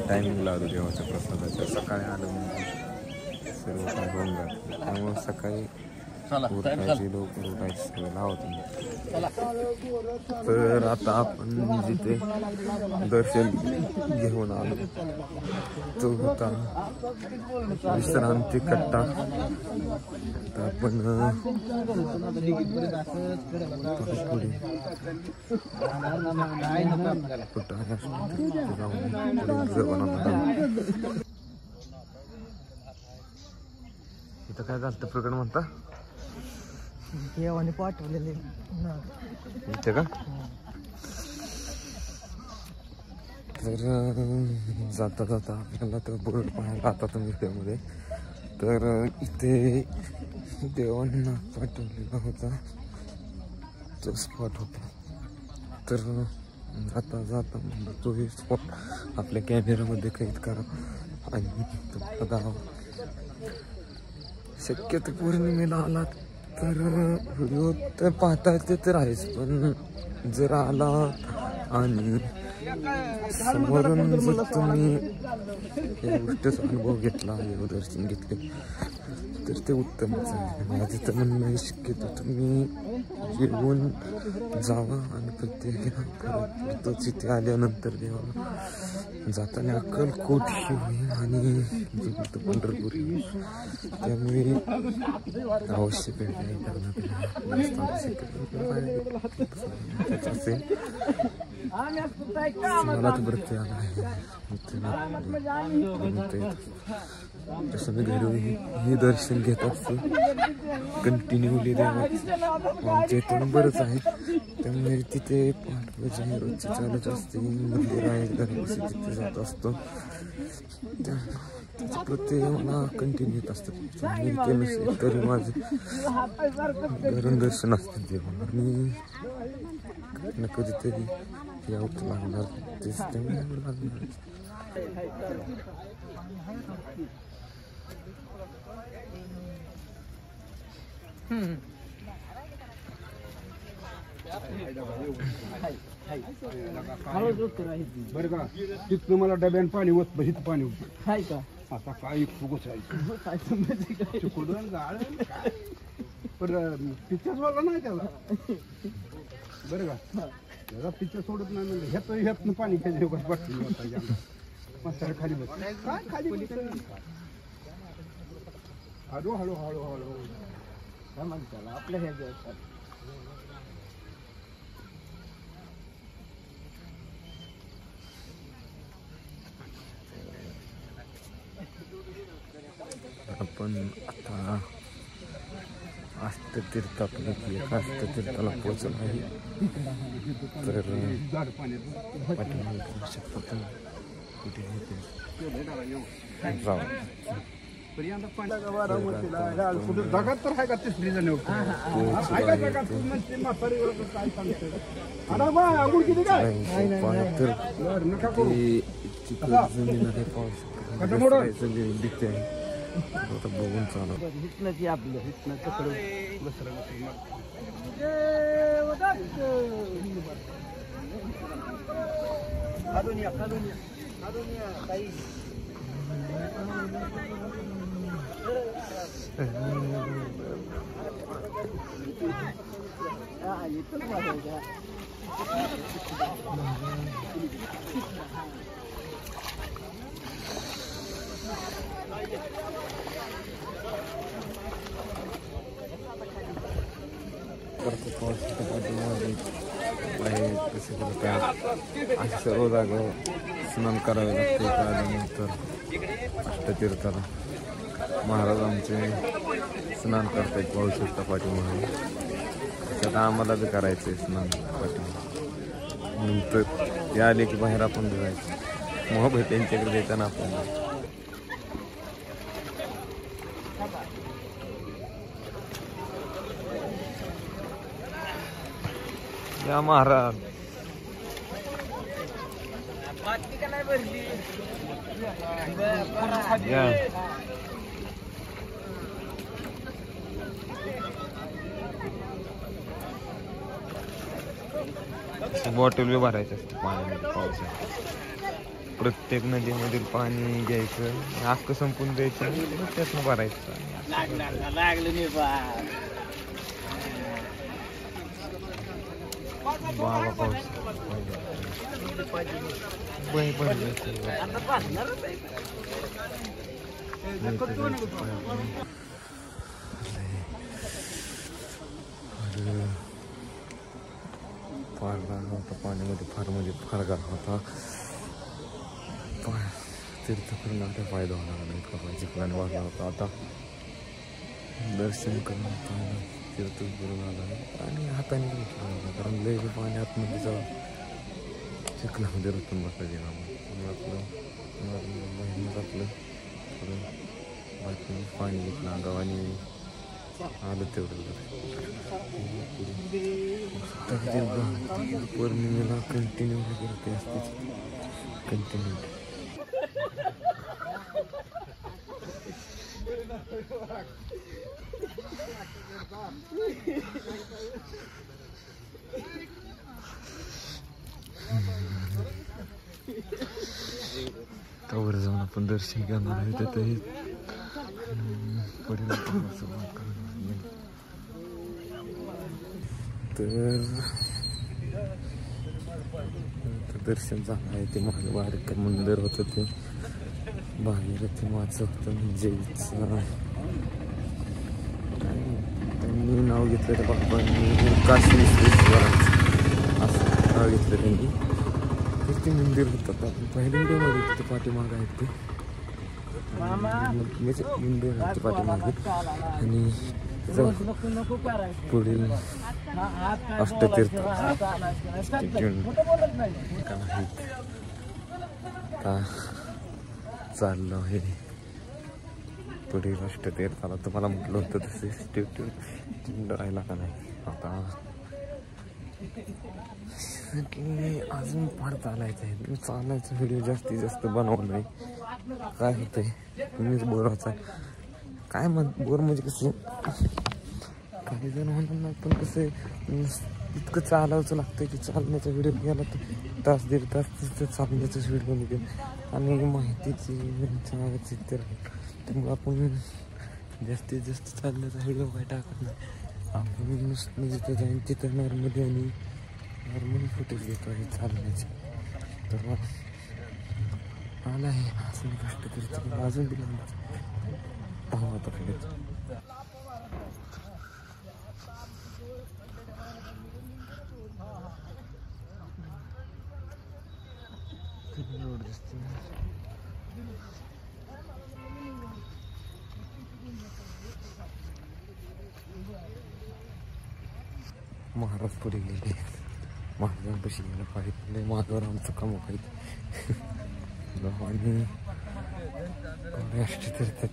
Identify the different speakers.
Speaker 1: Timing लावतो देवाच्या प्रसादाच्या. सकाळी आलं म्हणजे सर्व काय होऊन जातं. त्यामुळे सकाळी उठायची लवकर उठायची सगळं लावतो. तर आता आपण जिथे दर्शन घेऊन आलो तो होता विश्रांती कट्टा. तर आपण पुढे इथं काय झालं प्रकट म्हणता
Speaker 2: देवाने पाठवलेले
Speaker 1: इथे का. तर जाता जाता आपल्याला तर बोर्ड पाहायला आता तुम्ही त्यामध्ये. तर इथे देवांना पाठवलेला होता तो स्पॉट होता. तर जाता जाता तोही स्पॉट आपल्या कॅमेरामध्ये कैद करा आणि तुम्हाला शक्यतो पौर्णिमेला आलात तर व्हिडिओ तर पाहता येते तर आहेच. पण जर आला आणि समोरून जर तुम्ही या गोष्टीचा अनुभव घेतला, देवदर्शन घेतले तर ते उत्तमच आहे. माझं तर म्हणणं आहे शक्यतो तुम्ही येऊन जावा आणि प्रत्येक इथे आल्यानंतर देवाला जाताना अक्कलकोट होईल आणि पंढरपूर येईल. त्यामुळे अवश्य भेट असेल. मला तर वृत्ती आला आहे तसं मी घरी हे दर्शन घेत असतो कंटिन्यूली देवाचं. आमच्या इथून बरंच आहे त्यामुळे तिथे पाठपूजा रोजची चालत असते. मंदिर आहे घरापासून तिथे जात असतो. त्याच्या प्रत्येक मला कंटिन्यू येत असतं. ते नसेल तरी माझं घरून दर्शन असतं देवाला आणि ना कधीतरी यावंच लागणार तेच त्यामुळे लागणार.
Speaker 3: बरं का तिथनं मला डब्यान पाणी होत बहित पाणी होत का आता काय फुगच आहे पण पिक्चर सोडला नाही त्याला. बरं का त्याला पिक्चर सोडत नाही म्हणजे ह्यातनं पाणी खाली खाली बस काय खाली हळू हळू हळू हळू काय म्हणतात आपल्या ह्या
Speaker 1: आपण आता अष्टतीर्थापैकी एका अष्टतीर्थाला पोहोचलो आहे. तर पाठीमागे पाहू शकता तुम्ही कुठे येते जाऊ.
Speaker 3: जगात तर आहे का तिसरी जण
Speaker 1: जमीन आहे पाहू शकता दिसते आहे. आता बघून चालू
Speaker 3: आपलं हितनं कपडे
Speaker 1: अशा सर्व जागा स्नान करावे लागते. त्यानंतर अष्टतीर्थाला महाराज आमचे स्नान करतायत पाहू शकता पाठीमागे. त्यात आम्हाला बी करायचं आहे स्नान पाठीमागे. नंतर ते आले की बाहेर आपण जायचं मोबाईल त्यांच्याकडे देताना आपण या महाराज या बॉटल बी भरायचं असतं पाण्यामध्ये पावसात प्रत्येक नदीमधील पाणी घ्यायचं अख्खं संपून द्यायचं त्यातनं भरायचं बाबा पाऊस फार गाळा होता पाण्यामध्ये फार गाळा होता तीर्थ करून आता फायदा होणार नाही का पाहिजे प्लॅन वाढला होता आता दर्शन करून तीर्थ करून आला आणि हाताने घेतला होता कारण लय पाणी आतमध्ये जाऊ चिखलामध्ये रतून बसला गेला आपलं थोडं बाकी पाणी घेतलं अंगावानी आलं तेवढं पौर्णिमेला कंटिन्यू करते असतेच कंटिन्यू त्यावर जाऊन आपण दर्शन करणार आहे तिथे तर दर्शन झालं आहे ते महाद्वारिका मंदिर होतं ते भागीरथी माचं होतं म्हणजे त्यांनी नाव घेतलं त्या बाबांनी काशी विश्वेश्वराचं असं नाव घेतलं त्यांनी तर ते मंदिर होतं आपण पहिल्यांदा मध्ये तिथे पाठीमाग आहेत ते मंदिर आहे पाठीमागे आणि पुढील अष्टतीर्थ का चाललो आहे पुढील अष्टतीर्थाला तुम्हाला म्हटलं होतं तसे स्टेट राहिला का नाही आता अजून फार चालायचं आहे चालायचा व्हिडिओ जास्तीत जास्त बनवलं नाही काय होतंय तुम्हीच बोर व्हायचा काय बोर म्हणजे कसं काही जण म्हणून नाही पण कसं इतकं चालावचं लागतं की चालण्याचा व्हिडिओ गेला तर तास दीड तास चालण्याचाच व्हिडिओ निघेल आणि माहितीची तर त्यामुळे आपण जास्तीत जास्त चालण्याचा व्हिडिओ काय टाकत नाही आपण नुसतं जिथं जाईन तिथं नॉर्मली फुटेज घेतो आहे चालण्याचे तर आला आहे अजून कष्ट करतो अजून बी पाहू आता पुढे रोड दिसते महाराज पुढे गेले महाराजांपाशी गेलं पाहिजे महाराज आमचं काम पाहिजे आणि अष्टतीर्थ